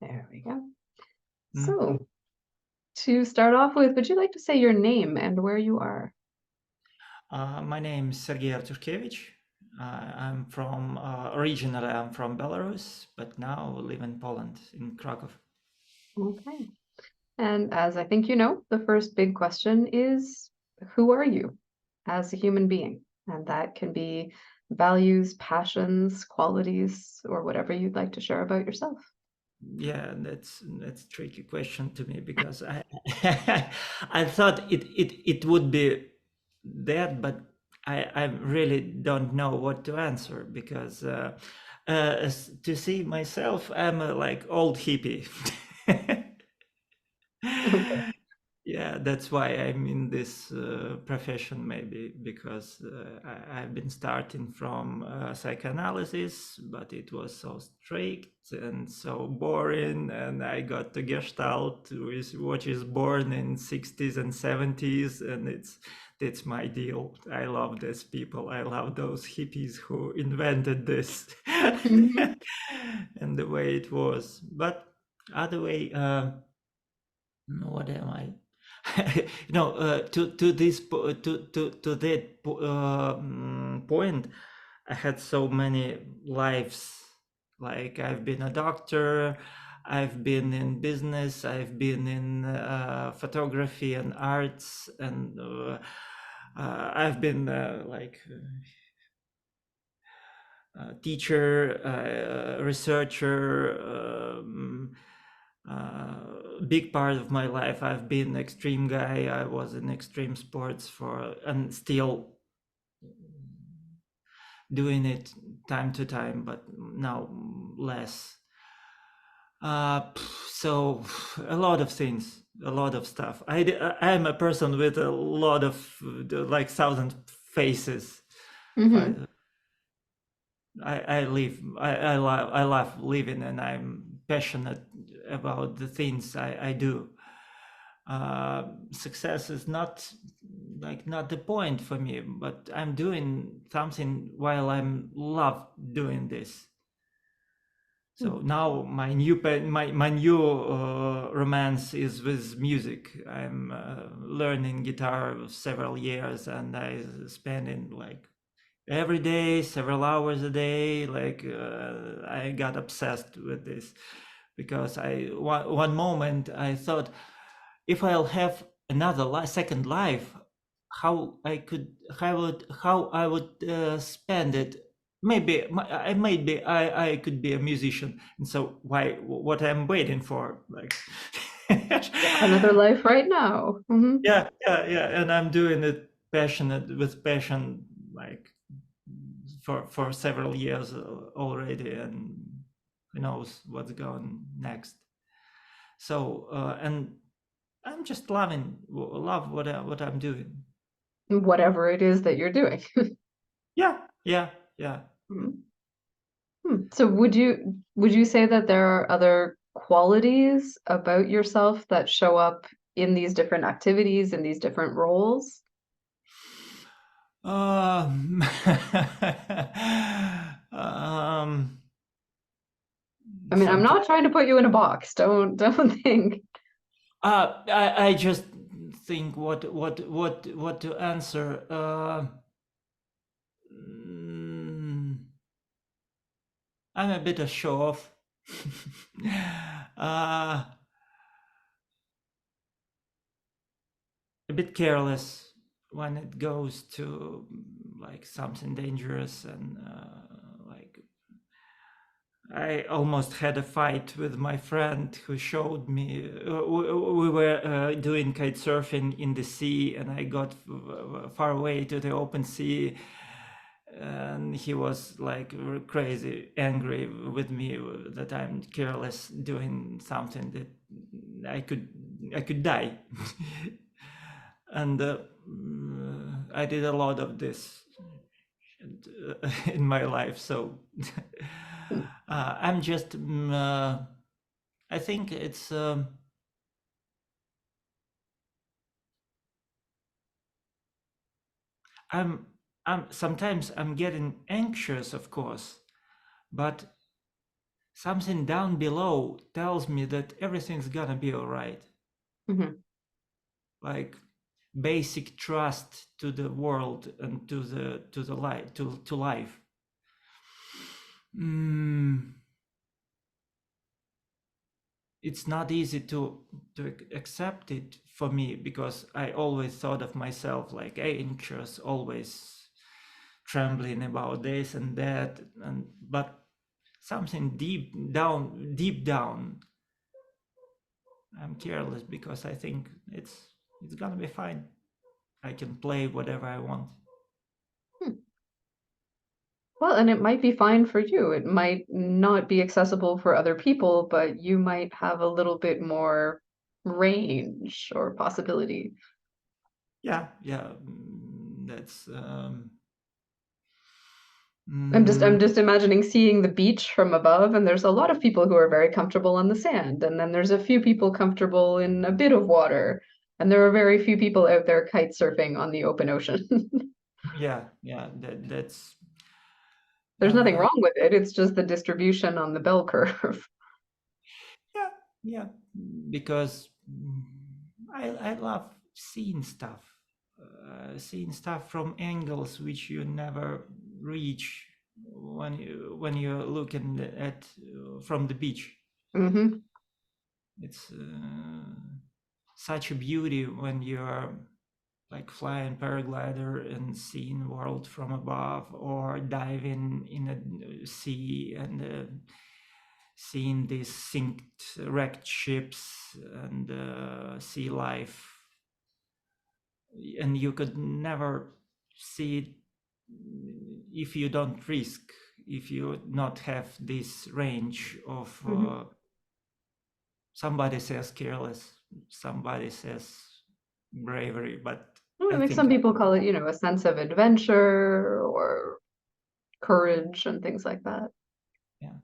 There we go. Mm. So, to start off with, would you like to say your name and where you are? My name is Sergey Artushkevich. I'm from, originally I'm from Belarus, but now live in Poland, in Krakow. Okay. And as I think you know, the first big question is, who are you as a human being? And that can be values, passions, qualities, or whatever you'd like to share about yourself. Yeah, that's a tricky question to me because I I thought it would be that, but I really don't know what to answer because to see myself, I'm a like old hippie. Okay. Yeah, that's why I'm in this profession, maybe because I've been starting from psychoanalysis, but it was so strict and so boring, and I got to Gestalt, which is born in 60s and 70s, and it's my deal. I love these people. I love those hippies who invented this, Mhm. and the way it was. But other way. What am I? To this to that point, I had so many lives. Like I've been a doctor, I've been in business, I've been in photography and arts, and I've been teacher, researcher. Big part of my life, I've been extreme guy. I was in extreme sports for, and still doing it time to time, but now less. So a lot of things, a lot of stuff. I'm a person with a lot of like thousand faces. Mhm. I love living, and I'm passionate about the things I do. Success is not the point for me, but I'm doing something while I'm love doing this. So now my new romance is with music. I'm learning guitar several years, and I spending like every day several hours a day. Like I got obsessed with this because one moment I thought, if I'll have another second life, how I would spend it. Maybe I could be a musician, and so why what I'm waiting for, like. Yeah, another life right now. Yeah, and I'm doing it passionate with passion, like for several years already, and who knows what's going next. So and I'm just love what I'm doing. Whatever it is that you're doing. Yeah. Mhm. So would you say that there are other qualities about yourself that show up in these different activities, in these different roles? Um, um, I mean, I'm sometimes not trying to put you in a box. Don't think. I just think what to answer. Mm, I'm a bit of show off. uh, a bit careless when it goes to like something dangerous, and like I almost had a fight with my friend who showed me. We were doing kite surfing in the sea, and I got far away to the open sea, and he was like crazy angry with me that I'm careless doing something that I could die. And I did a lot of this in my life, so I'm just I think it's I'm I'm sometimes I'm getting anxious, of course, but something down below tells me that everything's gonna be all right. Hmm. Like basic trust to the world and to the life, to life. It's not easy to accept it for me, because I always thought of myself like anxious, always trembling about this and that, but something deep down, I'm careless, because I think it's gonna be fine. I can play whatever I want. Hmm. Well, and it might be fine for you. It might not be accessible for other people, but you might have a little bit more range or possibility. Yeah, that's I'm mm, just imagining seeing the beach from above, and there's a lot of people who are very comfortable on the sand, and then there's a few people comfortable in a bit of water, and there are very few people out there kite surfing on the open ocean. yeah, that's There's nothing uh, wrong with it, it's just the distribution on the bell curve. yeah, yeah, because I love seeing stuff from angles which you never reach when you're looking at from the beach. Hmm. It's such a beauty when you're like flying paraglider and seeing world from above, or diving in a sea and seeing these wrecked ships and sea life, and you could never see it if you don't risk, if you not have this range of Hmm. somebody says careless, somebody says bravery, but Well, I like think some people call it, a sense of adventure or courage and things like that. yeah.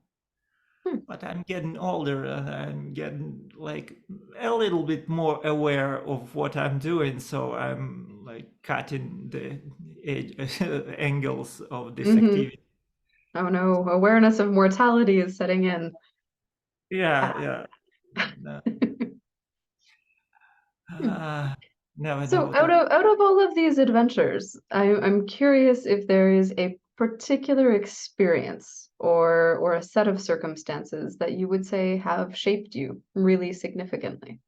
Hmm. But I'm getting older, and I'm getting like a little bit more aware of what I'm doing, so I'm like cutting the angles of this Hmm. activity. Oh no, awareness of mortality is setting in. Yeah, Ah. yeah. No, uh, never So know out that. of all of these adventures, I'm curious if there is a particular experience or a set of circumstances that you would say have shaped you really significantly.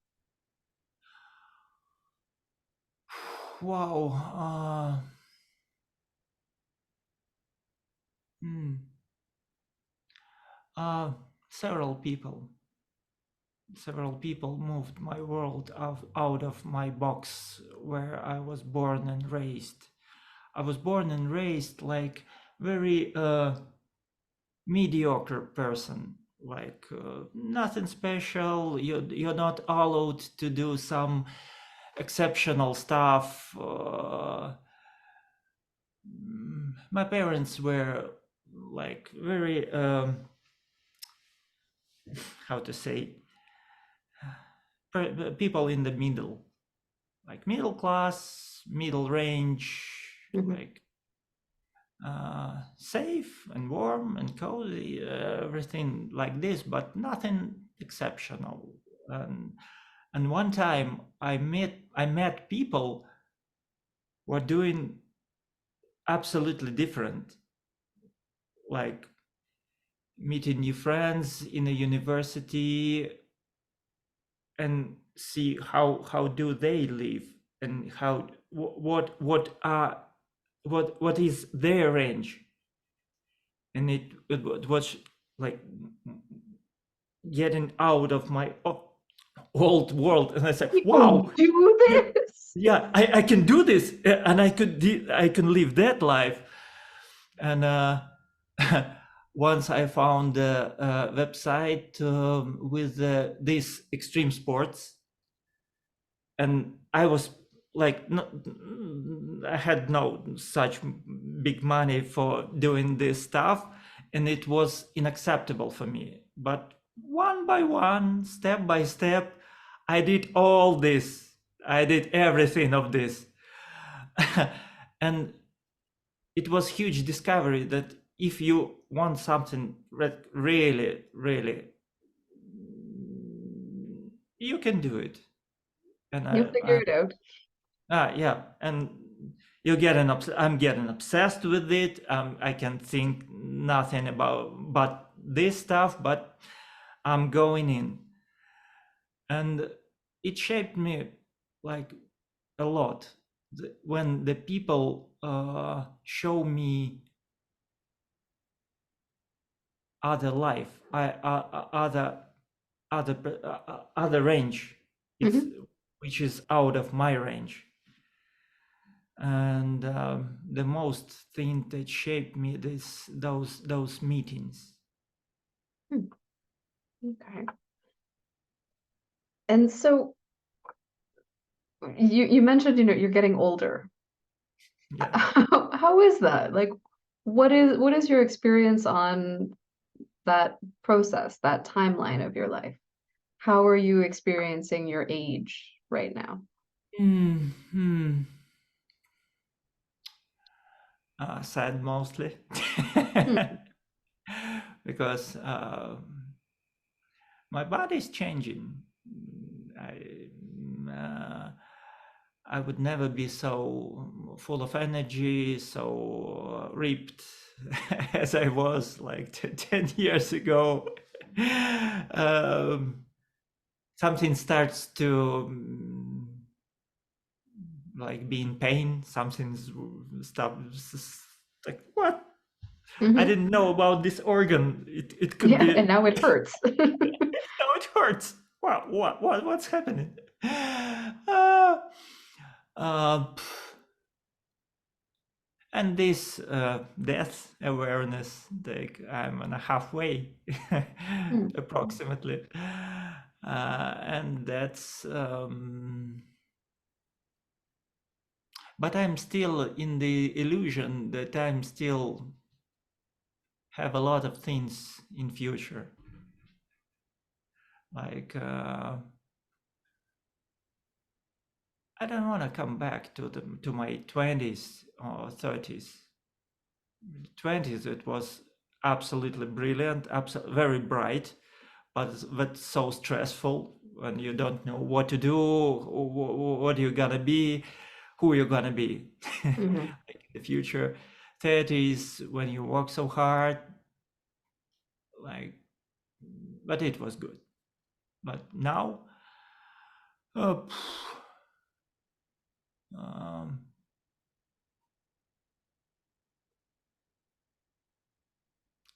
Wow. Hmm. uh, several people, several people moved my world out of my box where I was born and raised. I was born and raised like very mediocre person, like nothing special. You're not allowed to do some exceptional stuff. My parents were like very how to say, people in the middle, like middle class, middle range, Hmm. like safe and warm and cozy, everything like this, but nothing exceptional. And one time I met people who are doing absolutely different, like meeting new friends in a university and see how do they live, and how what is their range. And it was like getting out of my old world, and I said, People wow, do yeah, this. yeah, I can do this, and I can live that life. And once I found a website with these extreme sports, and I was like, no, I had no such big money for doing this stuff, and it was unacceptable for me. But one by one, step by step, I did all this. I did everything of this. And it was huge discovery that if you want something really, really, you can do it. And You figure it out. yeah, and I'm getting obsessed with it. I can think nothing about but this stuff, but I'm going in, and it shaped me like a lot. When the people show me other life, other range, it's Hmm. which is out of my range. And the most thing that shaped me those meetings. Okay. And so you mentioned, you're getting older. Yeah. How is that? Like, what is your experience on that process, that timeline of your life? How are you experiencing your age right now? Hmm. Sad mostly. Hmm. Because my body is changing. Uh, I would never be so full of energy, so ripped as I was like 10 years ago. Um, Something starts to like be in pain. Something's stops. Like, what? I Hmm. didn't know about this organ. It could Yeah, be. and now it hurts. Now it hurts. What's happening? Uh, uh, and this death awareness, like I'm on a halfway, Mm, approximately, and that's. But I'm still in the illusion that I'm still have a lot of things in future, like. I don't want to come back to my 20s or 30s. 20s, it was absolutely brilliant, very bright, but so stressful when you don't know what to do, what you're gonna be, who you're gonna be mhm, like in the future. 30s, when you work so hard, like, but it was good. But now, uh, um,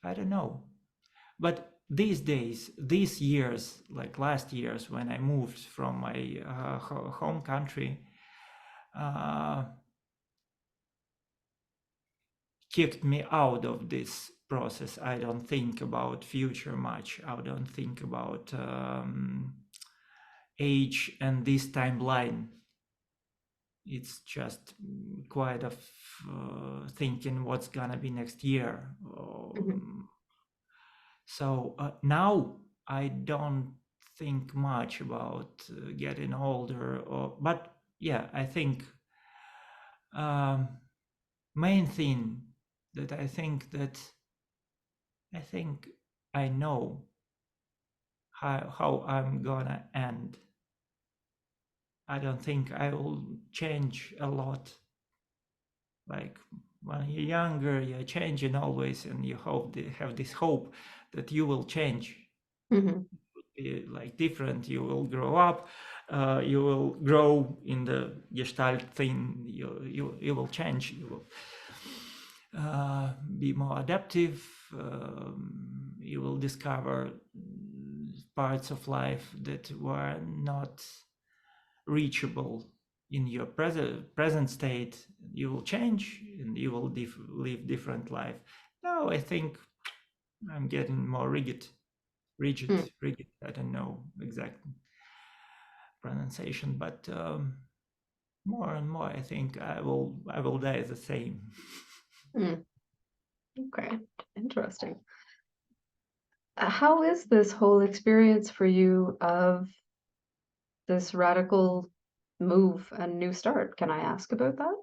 I don't know. But these days, these years, like last years when I moved from my home country, uh, kicked me out of this process. I don't think about future much. I don't think about age and this timeline. It's just quite of thinking what's gonna be next year. mhm, So now I don't think much about getting older, but yeah, I think um, main thing that I think I know how I'm gonna end. I don't think I will change a lot. Like when you're younger, you're changing always, and you have this hope that you will change. mhm, Be like different. You will grow up. You will grow in the Gestalt thing. You will change. You will be more adaptive. You will discover parts of life that were not reachable in your present state. You will change, and you will live different life. Now I think I'm getting more rigid, mm, rigid. I don't know exact pronunciation, but more and more, I think I will die the same. mm. Okay, interesting. How is this whole experience for you of this radical move and new start? Can I ask about that?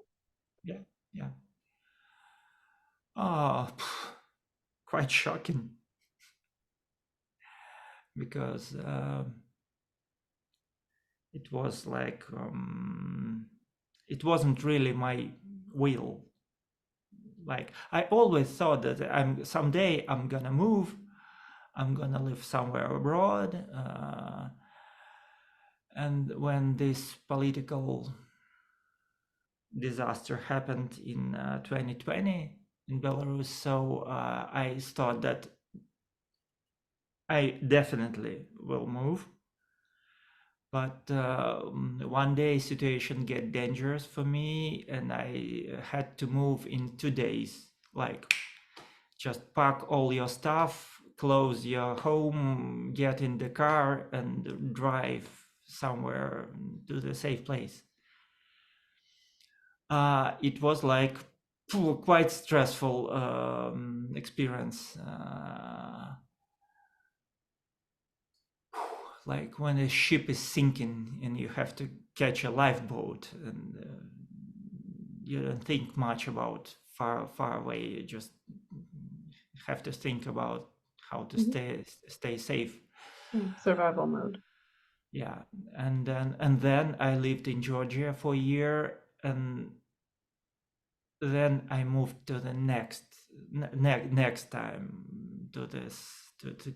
Yeah, yeah. Oh, quite shocking, because it was like it wasn't really my will. Like, I always thought that someday I'm gonna move, I'm gonna live somewhere abroad, and when this political disaster happened in 2020 in Belarus, so I thought that I definitely will move. But one day situation get dangerous for me, and I had to move in 2 days. Like, just pack all your stuff, close your home, get in the car, and drive somewhere to the safe place. It was like quite stressful experience. Like when a ship is sinking and you have to catch a lifeboat, and you don't think much about far away. You just have to think about how to stay safe. Survival mode. Yeah, and then I lived in Georgia for a year, and then I moved to the next time to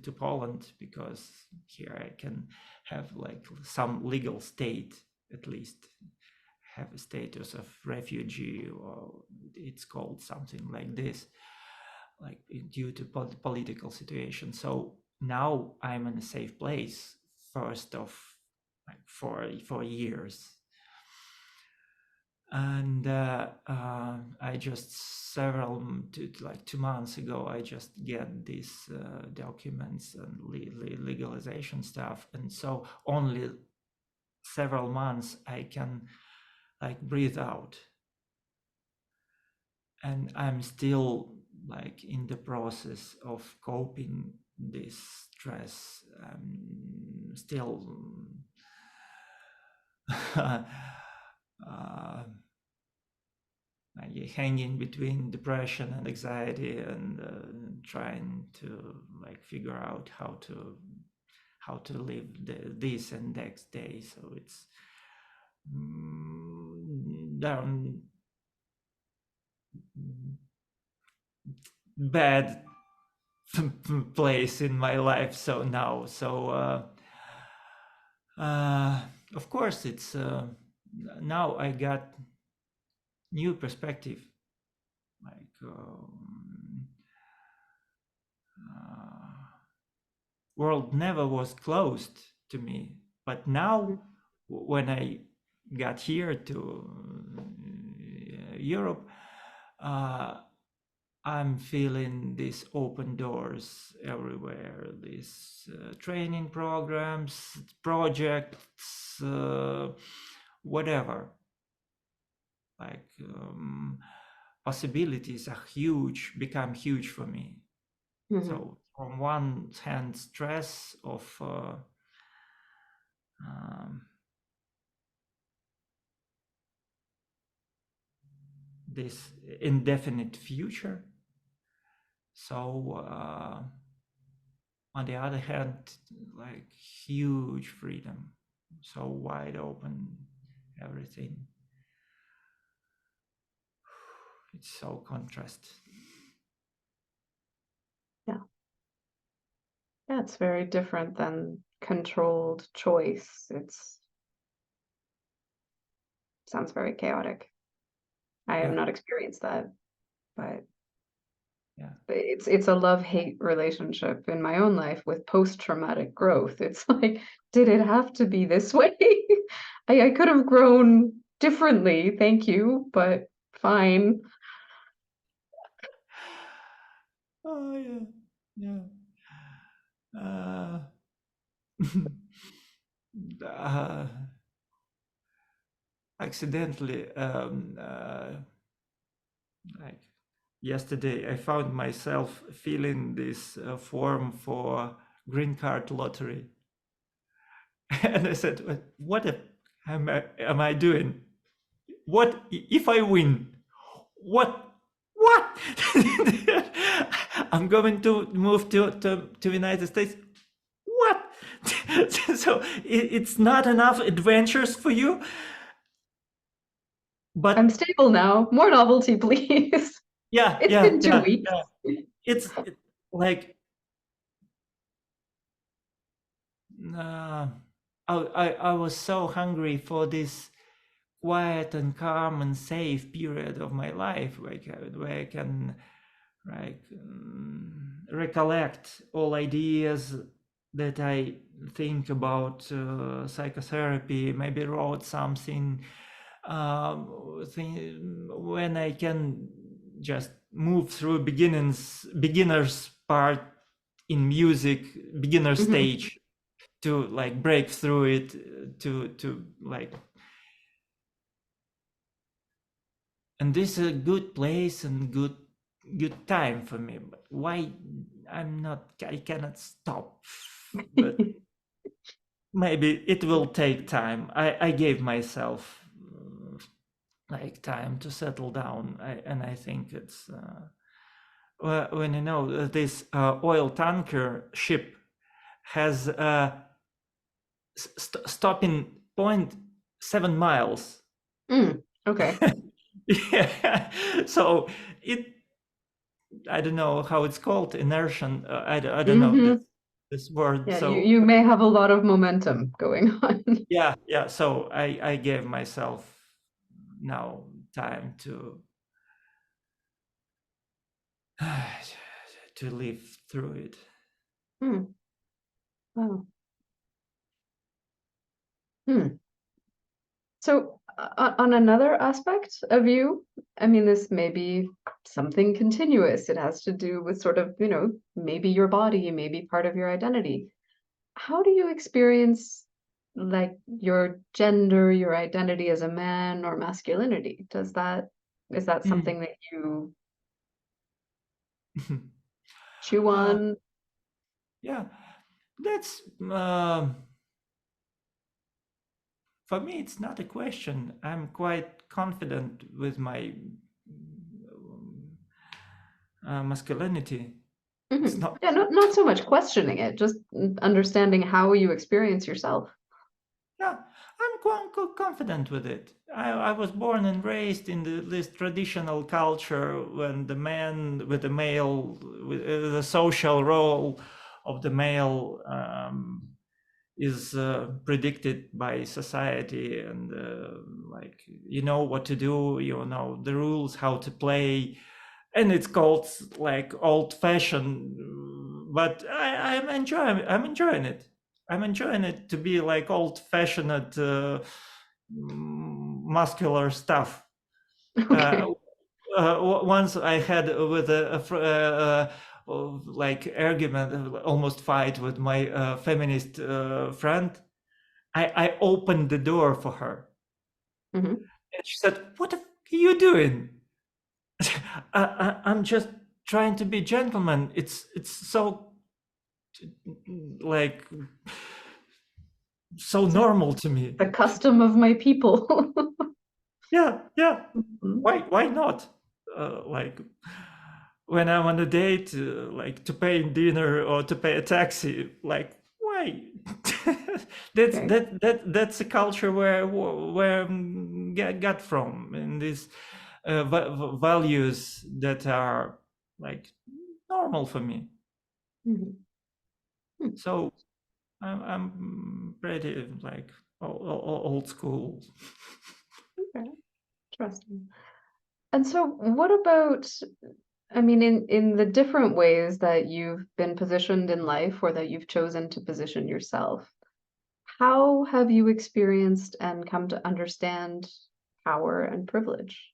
to Poland, because here I can have like some legal state, at least have a status of refugee, or it's called something like this, like due to political situation. So now I'm in a safe place, first of like for years. And I just like 2 months ago, I just get these documents and legalization stuff, and so only several months I can like breathe out, and I'm still like in the process of coping this stress. I'm still hanging between depression and anxiety, and trying to like figure out how to live this and next day. So it's down bad place in my life. So now, of course, it's now I got new perspective. Like world never was closed to me, but now when I got here to Europe, I'm feeling these open doors everywhere, these training programs, projects, whatever. Like possibilities are huge, become huge for me. So from one hand, stress of this indefinite future. So on the other hand, like huge freedom, so wide open, everything. It's so contrast. Yeah. Yeah, it's very different than controlled choice. Sounds very chaotic. I have not experienced that, but yeah, it's a love-hate relationship in my own life with post-traumatic growth. It's like, did it have to be this way? I could have grown differently, thank you, but fine. oh yeah, uh, accidentally like yesterday I found myself filling this form for green card lottery. And I said, what am I doing? What if I win? What what? I'm going to move to United States. What? So it's not enough adventures for you, I'm but stable now. More novelty, please. yeah, It's yeah, been two yeah, weeks. yeah. Like uh, I was so hungry for this quiet and calm and safe period of my life where I can like recollect all ideas that I think about psychotherapy, maybe wrote something, when I can just move through beginners part in music, beginner Mhm. stage, to like break through it, to like, and this is a good place and good time for me. But why I cannot stop, but maybe it will take time. I gave myself like time to settle down. And I think it's when you know this oil tanker ship has stopping point 7 miles. Okay. Yeah, so it, I don't know how it's called, inertia. I don't know Hmm. this word. Yeah, So you may have a lot of momentum going on. yeah, yeah. So I gave myself now time to to live through it. Hmm. Wow. Hmm. So, on another aspect of you, I mean, this may be something continuous. It has to do with sort of, maybe your body, maybe part of your identity. How do you experience like your gender, your identity as a man or masculinity? Is that Mm. something that you chew uh, on? yeah, that's for me. It's not a question. I'm quite confident with my masculinity. It's not. Yeah, not so much questioning it, just understanding how you experience yourself. Yeah, I'm quite confident with it. I was born and raised in this traditional culture when the man with the male, with the social role of the male is predicted by society, and like you know what to do, you know the rules, how to play, and it's called like old fashioned, but I'm enjoying it. I'm enjoying it to be like old fashioned muscular stuff. uh, Okay. Once I had with like argument, almost fight with my feminist friend. I opened the door for her, Hmm. and she said, "What the are you doing?" I'm just trying to be gentleman. It's so like so It's normal to me. the custom of my people. Yeah, yeah. Mhm. Why not? Like when I'm on a date, like to pay dinner or to pay a taxi, like why? Okay. That's a culture where got from, and these values that are like normal for me. Mhm. Hmm. So I'm pretty like old school. Okay. Interesting. And so what about, I mean, in the different ways that you've been positioned in life or that you've chosen to position yourself, how have you experienced and come to understand power and privilege?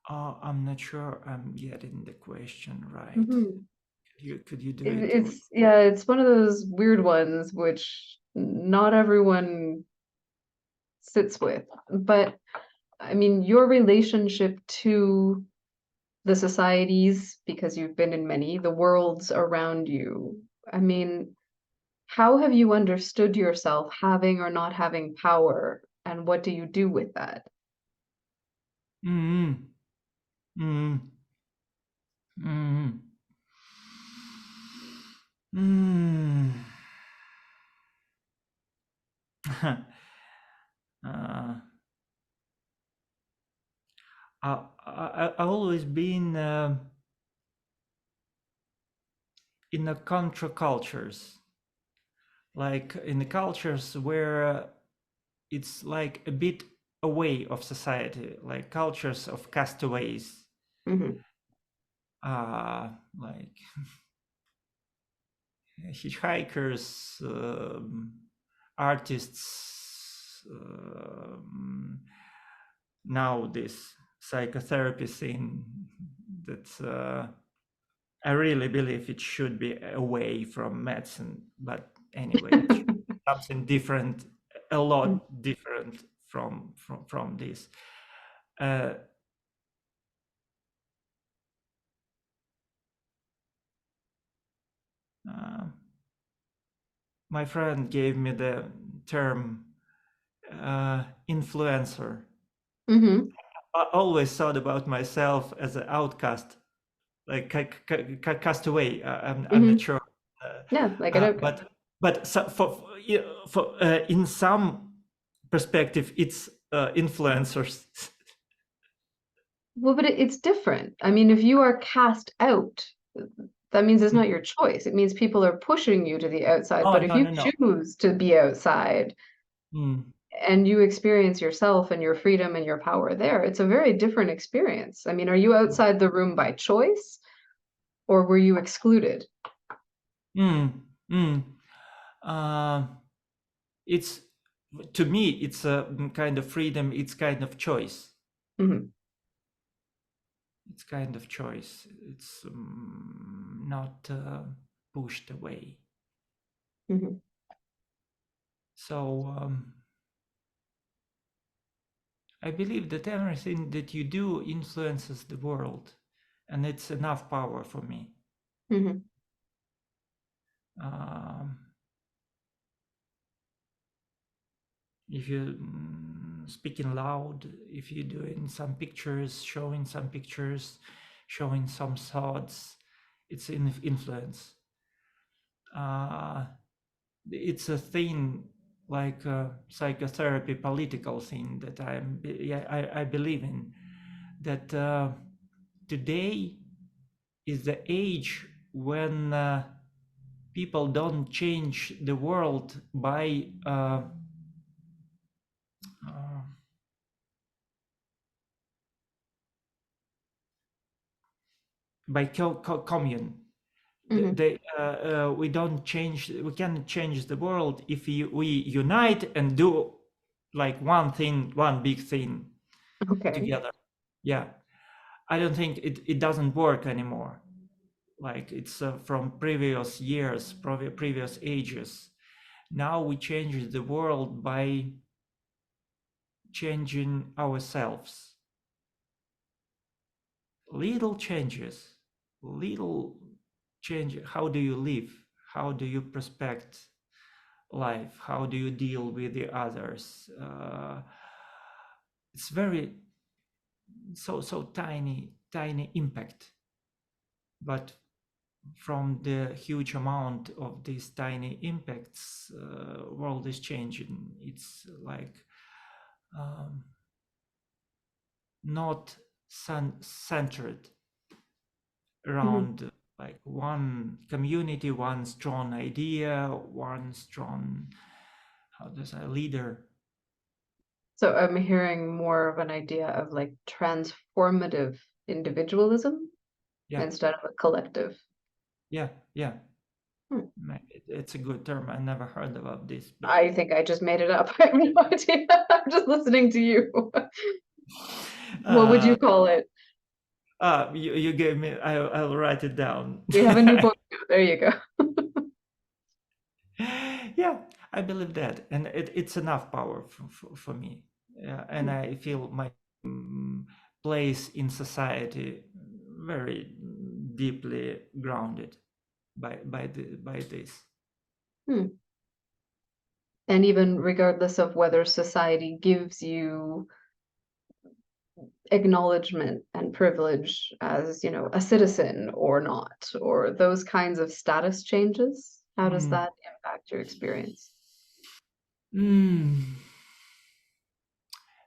I'm not sure I'm getting the question right. Mhm. Could you do It, it? it's yeah, it's one of those weird ones which not everyone sits with. But I mean, your relationship to the societies, because you've been in many, the worlds around you. I mean, how have you understood yourself having or not having power, and what do you do with that? Mm-hmm. Mm, mm, mm. uh, I always been in the contra cultures, like in the cultures where it's like a bit away of society, like cultures of castaways, Hmm. like hitchhikers, artists, now this psychotherapy scene that I really believe it should be away from medicine, but anyway, it should be something different, a lot different from this. Uh, uh, my friend gave me the term influencer. Hmm. I always thought about myself as an outcast, like castaway. I'm not Hmm. sure, Yeah, like an outcast. but so in some perspective, it's influencers. Well, but it's different. I mean, if you are cast out, that means it's not your choice. It means people are pushing you to the outside. Oh But if no you no no. choose to be outside Mm, and you experience yourself and your freedom and your power there, it's a very different experience. I mean, are you outside the room by choice or were you excluded? mm, mm. Uh, it's to me, it's a kind of freedom. It's kind of choice. Hmm. It's kind of choice. It's not pushed away. Hmm. So I believe that everything that you do influences the world, and it's enough power for me. Hmm. Um, if you speaking loud, if you're doing some pictures, showing some thoughts, it's influence. Uh, it's a thing like a psychotherapy, political thing that I believe in. That today is the age when people don't change the world uh, by commune. Hmm. We don't change. We can change the world if we unite and do like one thing, one big thing Okay. together. Yeah, I don't think it doesn't work anymore. Like it's from previous years, previous ages. Now we change the world by changing ourselves. Little changes, little change. How do you live? How do you prospect life? How do you deal with the others? It's very so tiny impact, but from the huge amount of these tiny impacts, world is changing. It's like um, not centered Hmm. around like one community, one strong idea, one strong, how does a leader. So I'm hearing more of an idea of like transformative individualism Yeah, instead of a collective. yeah. Hmm. It's a good term. I never heard about this I before. think I just made it up. I have no idea. I'm just listening to you. What would uh you call it? you gave me, I'll write it down. We have a new book now. There you go. Yeah, I believe that, and it's enough power for me. Yeah, and I feel my mm, place in society very deeply grounded by this. Hmm. And even regardless of whether society gives you acknowledgement and privilege as, a citizen or not, or those kinds of status changes? How does Mm. that impact your experience? Mm.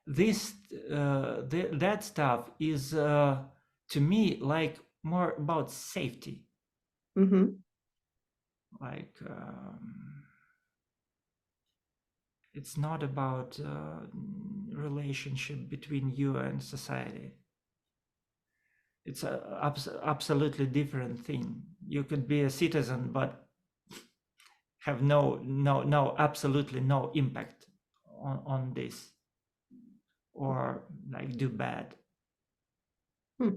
This that stuff is to me like more about safety, Hmm. like it's not about relationship between you and society. It's a absolutely different thing. You could be a citizen but have no absolutely no impact on this, or like do bad. Hmm.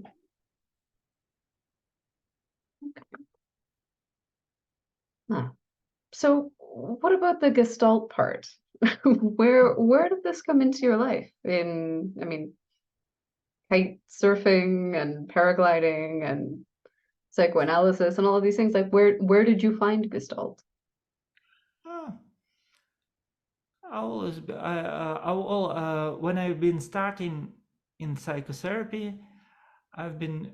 Huh. So what about the Gestalt part? Where did this come into your life? I mean, kite surfing and paragliding and psychoanalysis and all of these things. Like where did you find Gestalt? Ah, I always, when I've been starting in psychotherapy, I've been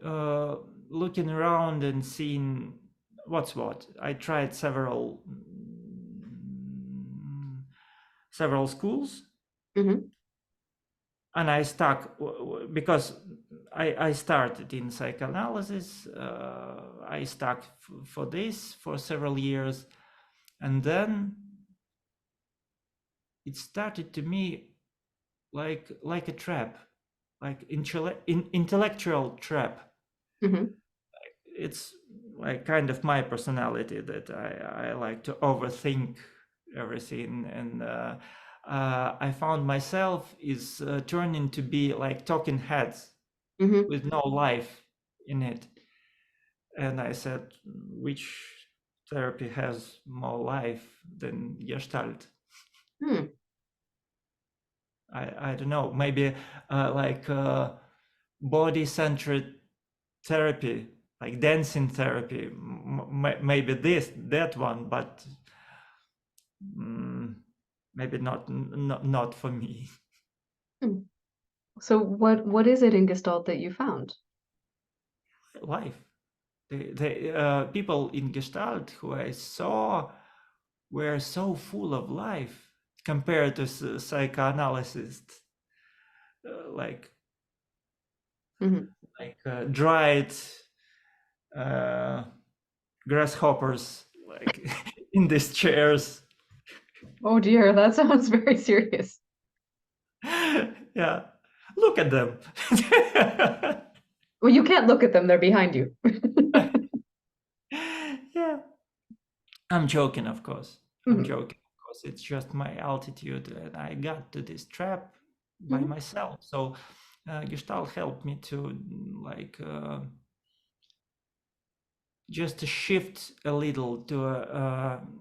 looking around and seeing what's what. I tried several schools, Hmm. and I stuck because I started in psychoanalysis. I stuck for this for several years, and then it started to me like a trap, like intellectual trap. Hmm. It's like kind of my personality that I like to overthink everything, and I found myself is turning to be like talking heads Hmm. with no life in it. And I said, which therapy has more life than Gestalt? Hmm. I don't know, maybe like body-centered therapy, like dancing therapy, maybe that one, but mm, maybe not for me. Hmm. So what is it in Gestalt that you found? Life, the people in Gestalt who I saw were so full of life compared to psychoanalysts, like Hmm. dried uh, grasshoppers, like in these chairs. Oh dear, that sounds very serious. Yeah, look at them. Well, you can't look at them, they're behind you. Yeah, I'm joking, of course. I'm Hmm. joking, of course. It's just my altitude, and I got to this trap by Hmm. myself. So, Gestalt helped me to like just to shift a little to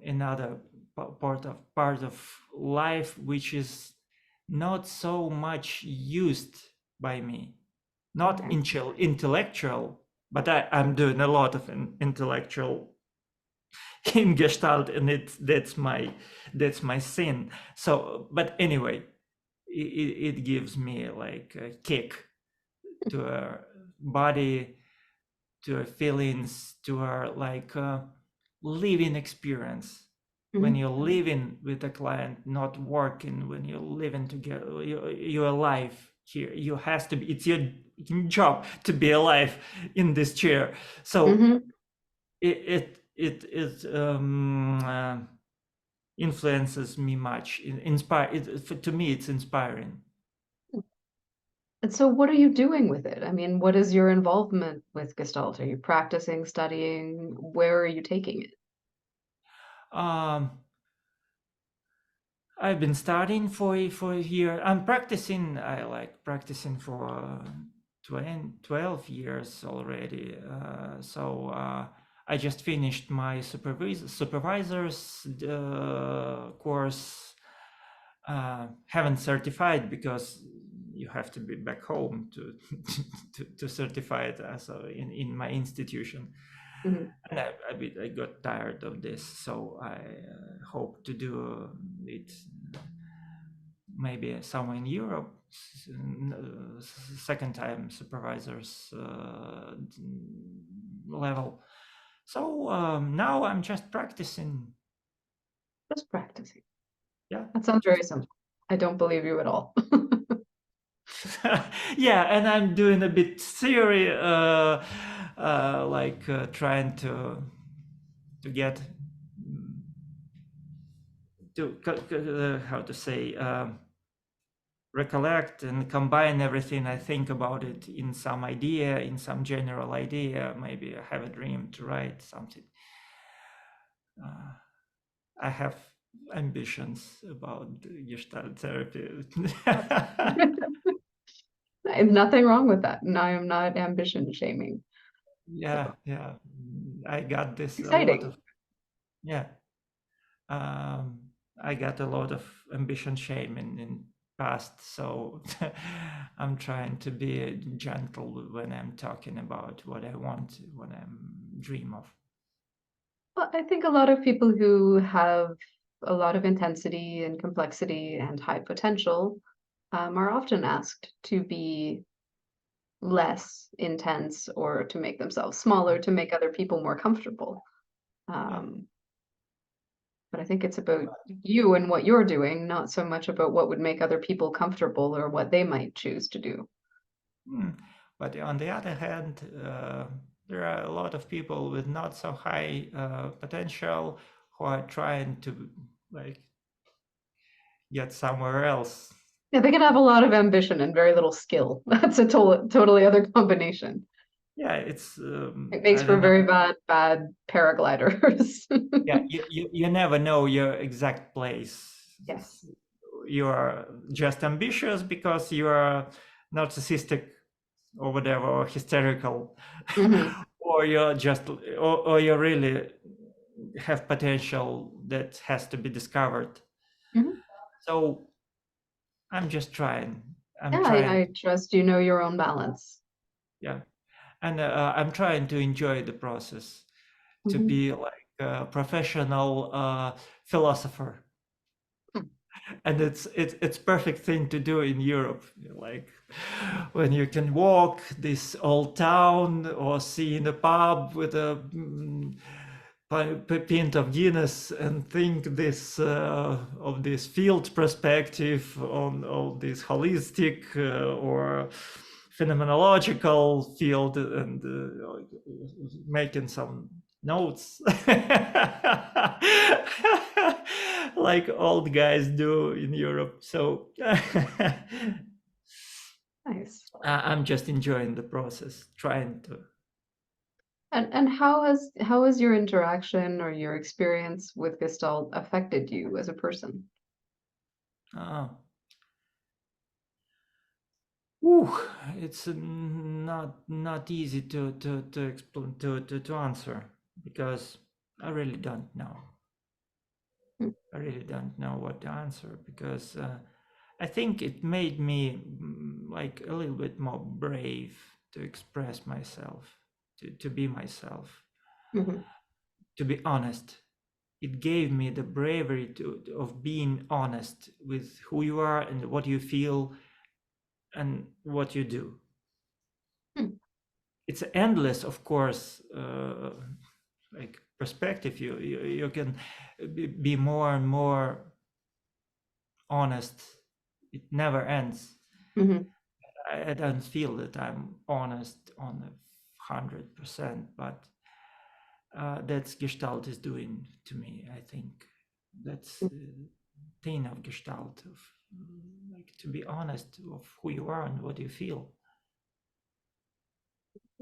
another part of life, which is not so much used by me. Not Okay. intellectual, but I'm doing a lot of intellectual in Gestalt, and that's my sin. So, but anyway, it gives me like a kick to a body, to a feelings, to a like living experience. When Hmm. you're living with a client, not working, when you're living together, you're alive here. You has to be. It's your job to be alive in this chair. So Hmm. it influences me much. To me, it's inspiring. And so what are you doing with it? I mean, what is your involvement with Gestalt? Are you practicing, studying? Where are you taking it? Um, I've been studying for a year. I'm practicing. I like practicing for 12 years already. So I just finished my supervisor's course. Haven't certified because you have to be back home to to certify it as in my institution. Hmm. And I got tired of this, so I hope to do it maybe somewhere in Europe. second time supervisor's level. So now I'm just practicing. Just practicing. Yeah, That sounds just very simple. I don't believe you at all. yeah, and I'm doing a bit theory, trying to get to how to say recollect and combine everything I think about it in some idea, in some general idea. Maybe I have a dream to write something. I have ambitions about Gestalt therapy. Nothing wrong with that. And I am not ambition shaming. Yeah, So yeah. I got this a lot exciting. of, yeah. Um, I got a lot of ambition shame in past, so I'm trying to be gentle when I'm talking about what I want, what I dream of. Well, I think a lot of people who have a lot of intensity and complexity and high potential are often asked to be less intense or to make themselves smaller to make other people more comfortable. Yeah. Um, but I think it's about you and what you're doing, not so much about what would make other people comfortable or what they might choose to do. Hmm. But on the other hand, there are a lot of people with not so high potential who are trying to like get somewhere else. Yeah, they can have a lot of ambition and very little skill. That's a totally other combination. Yeah, it's It makes I for don't know. very bad paragliders. Yeah, you never know your exact place. Yes. You are just ambitious because you are narcissistic or whatever, or hysterical, Hmm. or you're just, or you really have potential that has to be discovered. Hmm. So I'm just trying. I'm Yeah, trying. I trust you know your own balance. Yeah, and I'm trying to enjoy the process, to Hmm. be like a professional philosopher. And it's perfect thing to do in Europe, like when you can walk this old town or see in a pub with a pint of Guinness and think this of this field perspective on all this holistic or phenomenological field and making some notes like old guys do in Europe. So Nice. I'm just enjoying the process, trying to. And how has your interaction or your experience with Gestalt affected you as a person? Uh, Ooh, it's not easy to explain to answer because I really don't know. Mm. I really don't know what to answer because I think it made me like a little bit more brave to express myself, to be myself, Mhm. to be honest. It gave me the bravery of being honest with who you are and what you feel and what you do. Mm. It's endless, of course, like perspective. You can be more and more honest. It never ends. Mhm. I don't feel that I'm honest on 100%, but that's Gestalt is doing to me. I think that's thing of Gestalt of like to be honest of who you are and what you feel.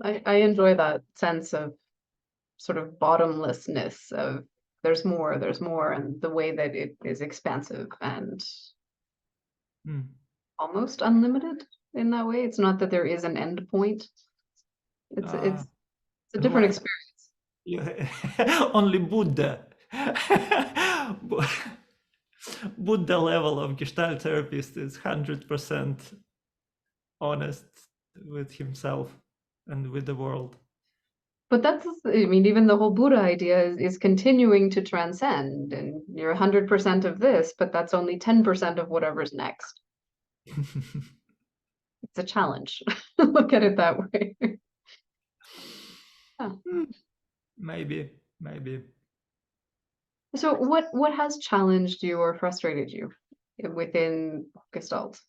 I enjoy that sense of sort of bottomlessness of there's more, and the way that it is expansive and Mm. almost unlimited in that way. It's not that there is an end point. It's Uh, it's a different why experience. you only Buddha? Buddha level of Gestalt therapist is 100% honest with himself and with the world. But that's, I mean, even the whole Buddha idea is continuing to transcend, and you're 100% of this, but that's only 10% of whatever's next. it's a challenge. Look at it that way. Yeah. Maybe, maybe. So what has challenged you or frustrated you within Gestalt?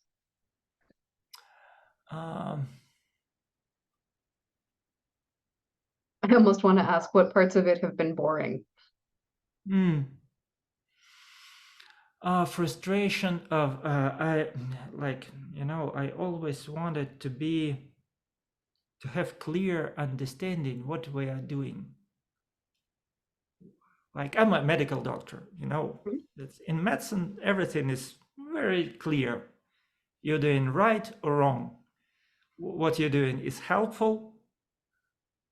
Um, I almost want to ask what parts of it have been boring. hmm. Frustration of I like, I always wanted to have clear understanding what we are doing. Like, I'm a medical doctor, that's in medicine, everything is very clear. You're doing right or wrong. What you're doing is helpful,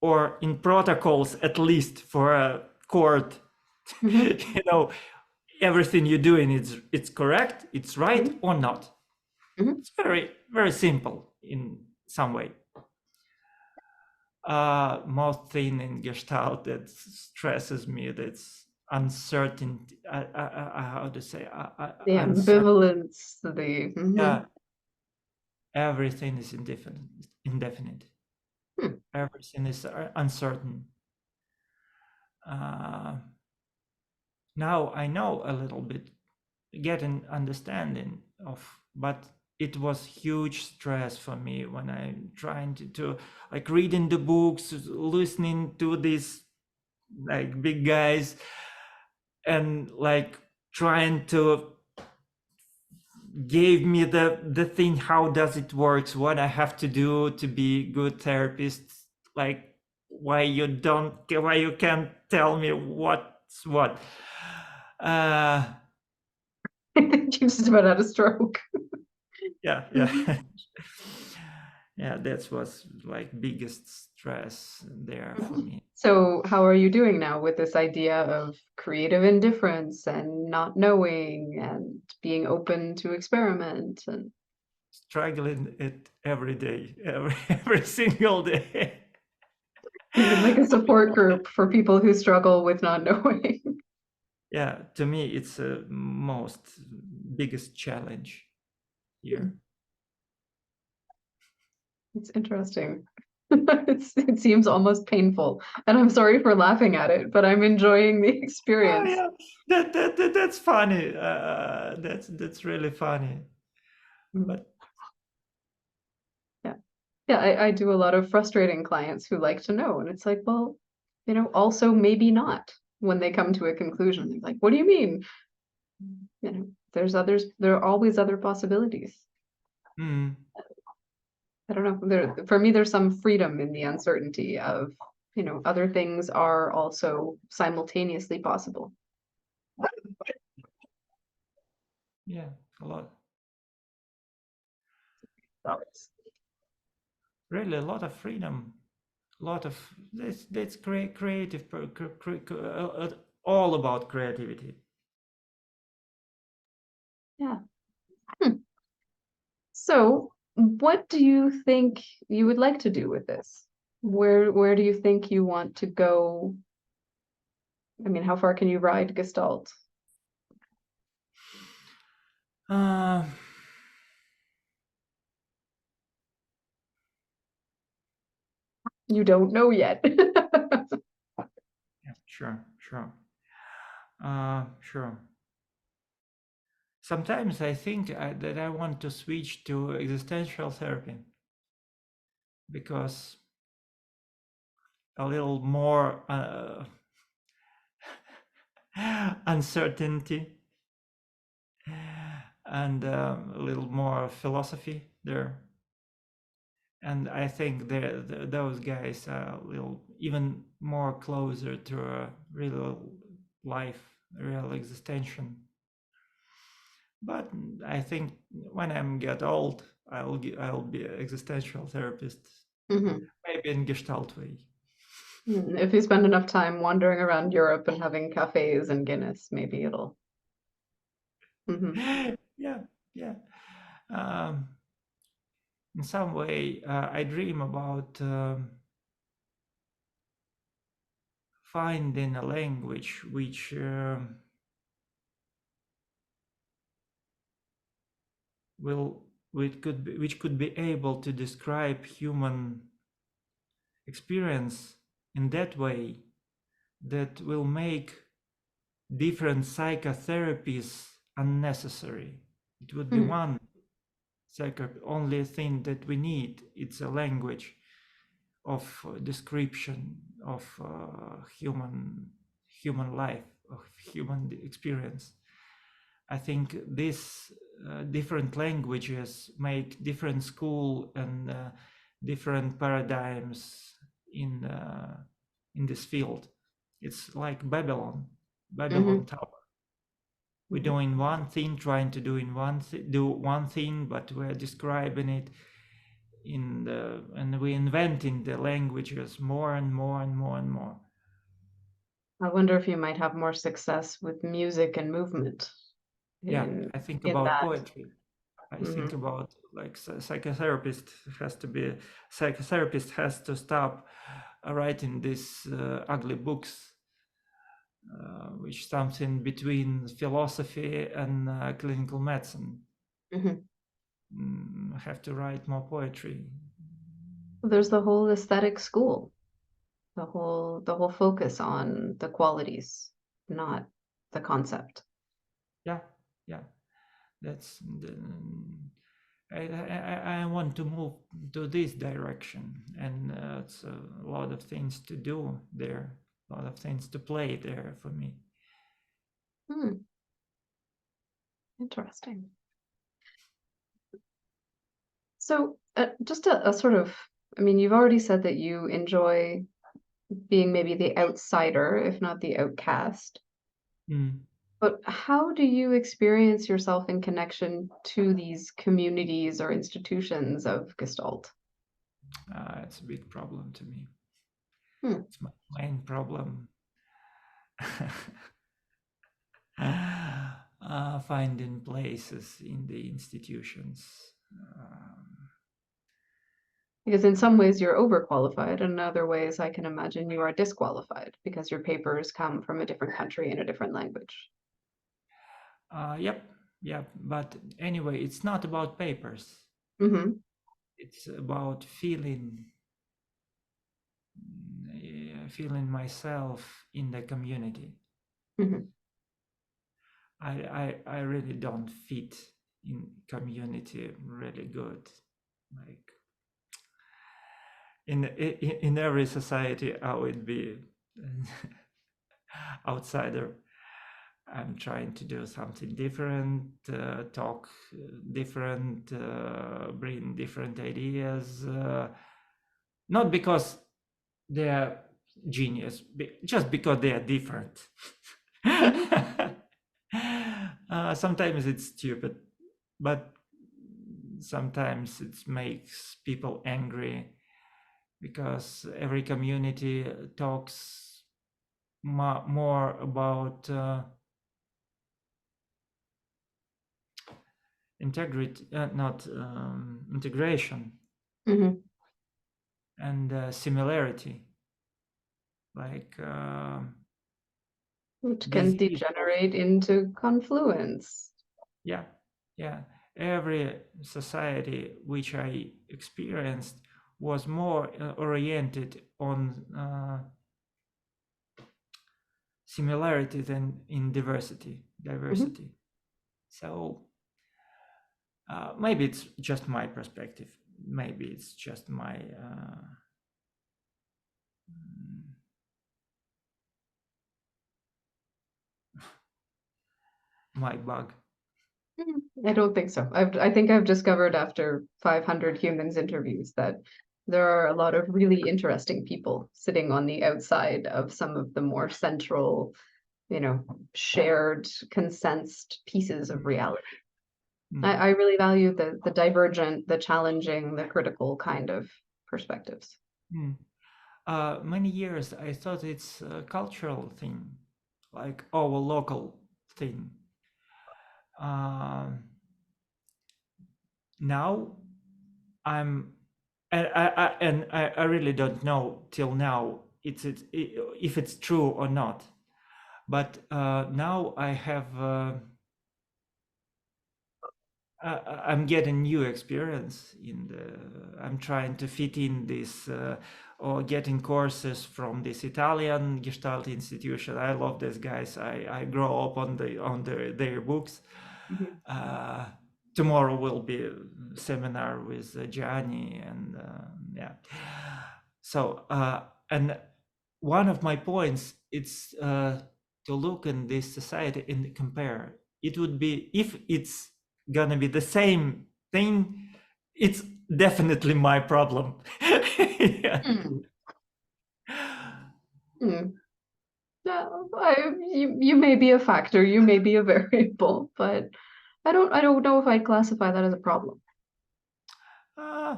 or in protocols, at least for a court, Mhm, you know, everything you're doing it's correct, it's right mhm, or not. mhm, It's very, very simple in some way. Most thing in Gestalt that stresses me, that's uncertainty. How to say, the uncertain. ambivalence, Yeah, everything is indefinite. Indefinite. hmm, Everything is uncertain. Uh, Now I know a little bit, get an understanding of, but it was huge stress for me when I'm trying to like reading the books, listening to these like big guys, and like trying to give me the thing, how does it works, what I have to do to be good therapist, like why you can't tell me what's what. uh You just about had a stroke. yeah, yeah. Yeah, that was like biggest stress there for me. So, how are you doing now with this idea of creative indifference and not knowing and being open to experiment and Struggling it every day, every single day. even like a support group for people who struggle with not knowing? Yeah, to me it's a most biggest challenge here. It's interesting. It seems almost painful, and I'm sorry for laughing at it, but I'm enjoying the Oh experience. yeah, that's funny. That's really funny. Mhm. But Yeah. Yeah, I do a lot of frustrating clients who like to know, and it's like, well, also maybe not when they come to a conclusion. They're like, what do you mean? There are always other possibilities. mm, I don't know. For me, there's some freedom in the uncertainty of, other things are also simultaneously possible. yeah, a lot, Thoughts. really a lot of freedom, a lot of that's great creative, all about creativity. Yeah. Hmm. So, what do you think you would like to do with this? Where do you think you want to go? I mean, how far can you ride Gestalt? Uh, You don't know yet. yeah, sure, sure, sure. Sometimes I think that I want to switch to existential therapy because a little more uncertainty and a little more philosophy there. And I think those guys are a little even more closer to a real life, real existential. But I think when I'm get old, I'll be an existential therapist, Mhm. maybe in Gestalt way. If you spend enough time wandering around Europe and having cafes and Guinness, maybe it'll. Mhm. Yeah, yeah. Um, in some way, I dream about finding a language which will which could be able to describe human experience in that way, that will make different psychotherapies unnecessary. It would be Hmm. one only thing that we need. It's a language of description of human life, of human experience. I think these different languages make different school and different paradigms in this field. It's like Babylon Hmm. Tower. We're Hmm. doing one thing, trying to do one thing, but we're describing it and we're inventing the languages more and more and more and more. I wonder if you might have more success with music and movement Yeah, in I think in about that. poetry. I think Hmm. about like psychotherapist has to stop writing these ugly books, which something between philosophy and clinical medicine. Hmm. Have to write more poetry. There's the whole aesthetic school, the whole focus on the qualities, not the concept. Yeah, yeah. That's the, I want to move to this direction, and it's a lot of things to do there, a lot of things to play there for me. Hmm, interesting. So, just a sort of, I mean, you've already said that you enjoy being maybe the outsider, if not the outcast. Mm. But how do you experience yourself in connection to these communities or institutions of Gestalt? It's a big problem to me. Hmm. It's my main problem. Finding places in the institutions. Um, Because in some ways you're overqualified, and in other ways I can imagine you are disqualified because your papers come from a different country in a different language. yep, yep. But anyway, it's not about papers. Hmm. It's about feeling myself in the community. Hmm. I really don't fit in community really good. Like in every society, I would be outsider. I'm trying to do something different, talk different, bring different ideas. Not because they're genius, just because they are different. Hmm. Sometimes it's stupid, but sometimes it makes people angry because every community talks more about integrity, not integration Hmm. and similarity, like Which can disease. degenerate into confluence. Yeah, yeah. Every society which I experienced was more oriented on similarity than in Hmm. diversity. So maybe it's just my perspective. Maybe it's just my bug. I don't think so. I think I've discovered after 500 humans interviews that there are a lot of really interesting people sitting on the outside of some of the more central, shared, consensed pieces of Mm, reality. I, mm, I really value the divergent, the challenging, the critical kind of perspectives. mm. Many years I thought it's a cultural thing, like our local thing. Um, Now I'm, and I really don't know till now if it's true or not. But now I have I'm getting new experience in the. I'm trying to fit in this or getting courses from this Italian Gestalt institution. I love these guys. I grow up on their books. Mhm. Uh, Tomorrow will be a seminar with Gianni and yeah. So and one of my points it's to look in this society and compare. It would be if it's gonna be the same thing, it's definitely my problem. Yeah. Hmm. Hmm. Yeah, you may be a factor, you may be a variable, but I don't know if I'd classify that as a problem. Uh,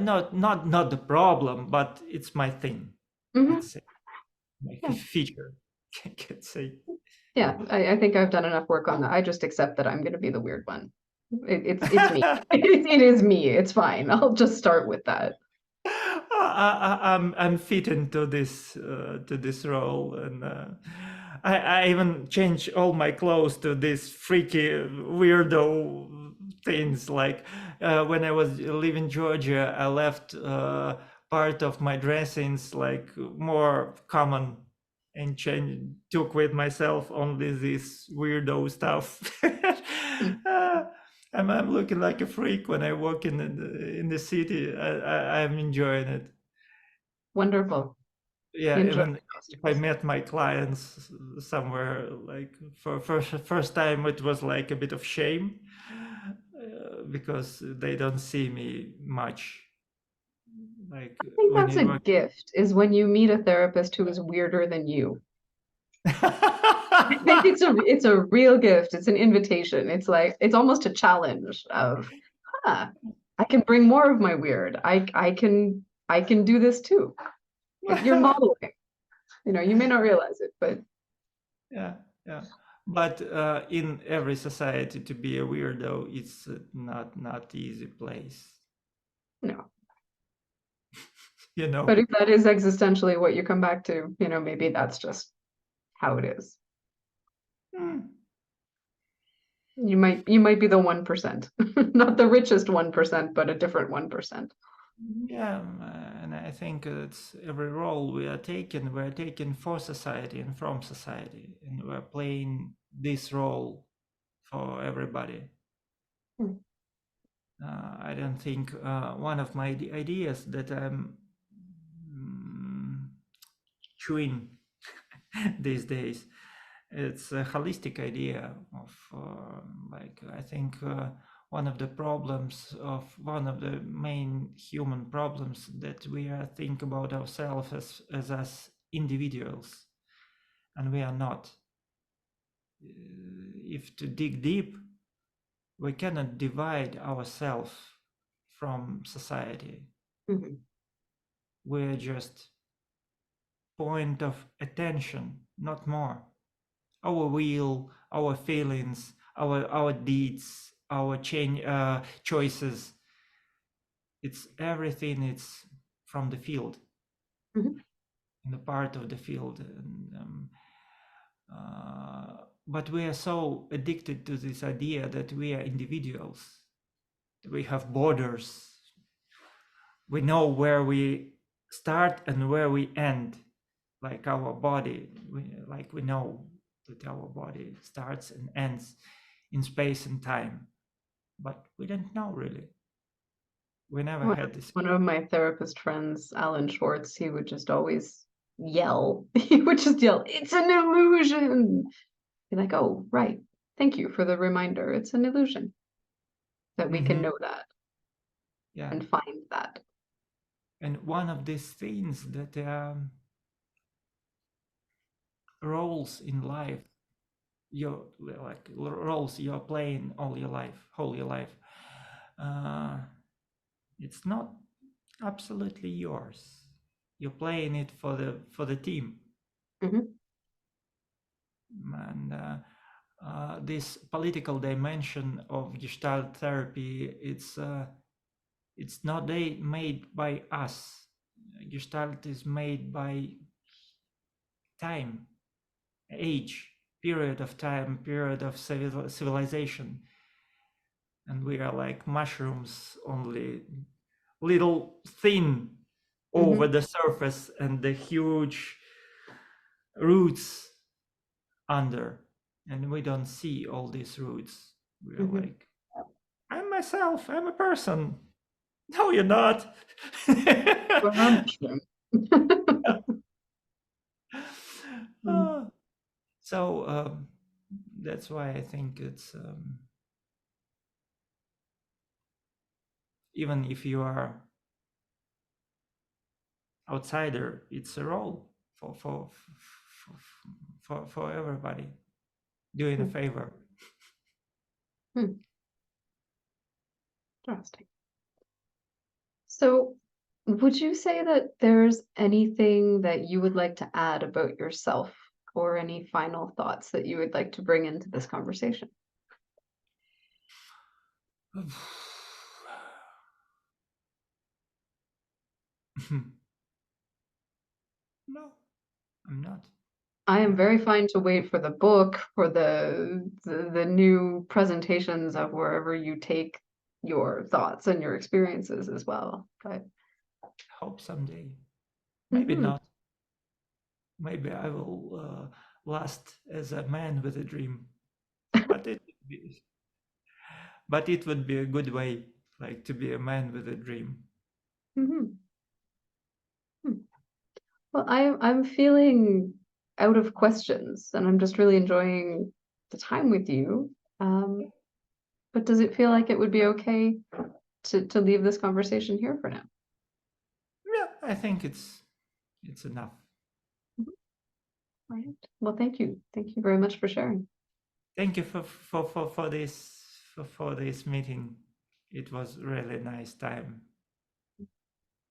not the problem, but it's my thing. Hmm. Let's say my Yeah, feature. I can say. yeah. I think I've done enough work on that. I just accept that I'm going to be the weird one. It's me. It is me. It's fine. I'll just start with that. I'm fit into this to this role, and I even change all my clothes to this freaky weirdo things. Like when I was living in Georgia, I left part of my dressings like more common and took with myself only this weirdo stuff. Hmm. Uh, I'm looking like a freak when I walk in the city. I'm enjoying it. Wonderful. Yeah, Enjoy even the if I costumes. met my clients somewhere, like for first time, it was like a bit of shame because they don't see me much. Like I think when that's you a work. gift, is when you meet a therapist who is weirder than you. I think it's a real gift. It's an invitation. It's like it's almost a challenge of, huh, I can bring more of my weird. I can do this too. You're modeling. You may not realize it, but Yeah, yeah. But in every society, to be a weirdo, it's not easy place. no. You But know. if that is existentially what you come back to, maybe that's just how it is. Hmm. You might be the 1%. Not the richest 1%, but a different 1%. Yeah, and I think it's every role we are taken for society and from society, and we're playing this role for everybody. Hmm. I don't think one of my ideas that I'm mm, chewing these days. It's a holistic idea of like I think one of the main human problems that we think about ourselves as individuals, and we are not. If to dig deep, we cannot divide ourselves from society. Mhm. We're just point of attention, not more. Our will, our feelings, our deeds, our choices. It's everything. It's from the field, Mhm. in the part of the field. And, but we are so addicted to this idea that we are individuals. We have borders. We know where we start and where we end. Like our body, we know that our body starts and ends in space and time, but we don't know really. We never One had this. one of my therapist friends, Alan Schwartz, he would just always yell. He would just yell, "It's an illusion." Be like, "Oh, right. Thank you for the reminder. It's an illusion that we can Mhm. know that Yeah, and find that." and one of these things that roles in life, your like roles you're playing whole your life, uh, it's not absolutely yours. You're playing it for the team, Mhm. and this political dimension of Gestalt therapy, it's not made by us. Gestalt is made by time, age, period of time, period of civilization. and we are like mushrooms, only little thin over the surface and the huge roots under, and we don't see all these roots. We are Mm-hmm. like, I'm myself, I'm a person. No, you're not. We're a mushroom. Mm, Ah, so that's why I think it's even if you are outsider, it's a role for everybody, doing a mm, favor. mm. Interesting. So, would you say that there's anything that you would like to add about yourself or any final thoughts that you would like to bring into this conversation? No, I'm not. I am Uh, very fine to wait for the book, for the new presentations of wherever you take your thoughts and your experiences as well. But hope someday. Maybe mhm, not. Maybe I will last as a man with a dream. But it would be a good way, like to be a man with a dream. mhm, hmm. Well, I'm feeling out of questions, and I'm just really enjoying the time with you. Um, but does it feel like it would be okay to leave this conversation here for now? Yeah, I think it's enough. Mhm. All right. Well, thank you. Thank you very much for sharing. Thank you for this meeting. It was really nice time.